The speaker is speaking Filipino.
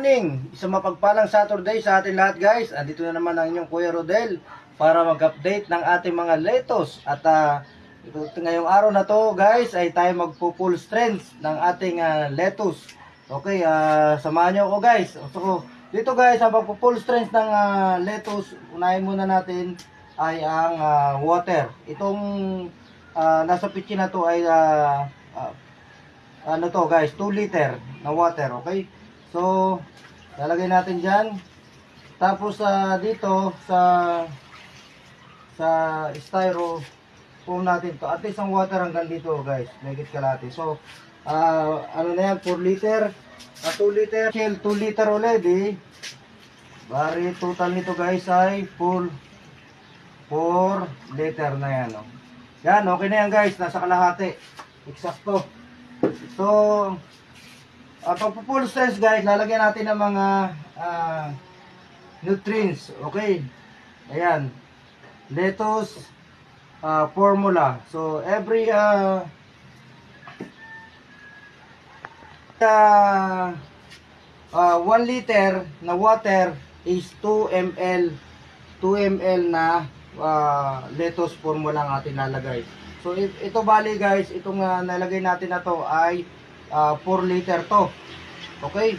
morning! Isang mapagpalang Saturday sa atin lahat guys. Andito na naman ang inyong Kuya Rodel para mag-update ng ating mga lettuce. At ngayong araw na to guys ay tayo magpo-full strength ng ating lettuce. Okay, samahan nyo ako guys. So, dito guys, ang magpo-full strength ng lettuce, unahin muna natin ay ang water. Itong nasa pitchin na to ay ano to guys, 2 liter na water, okay? So, lalagay natin dyan. Tapos dito sa styrofoam natin to. At least ang water hanggang dito guys, megit kalahati. So, ano na yan, 4 liter. 2 liter, 2 liter already. Bari, total nito guys ay 4 liter na yan. Oh. Yan, okay na yan guys, nasa kalahati. Eksakto. So, pag full stress guys, lalagyan natin ng mga nutrients. Okay. Ayan. Lettuce formula. So, every 1 liter na water is 2 ml na lettuce formula ang ating lalagay. So, ito bali guys, itong nalagay natin na to ay 4 liter to. Okay?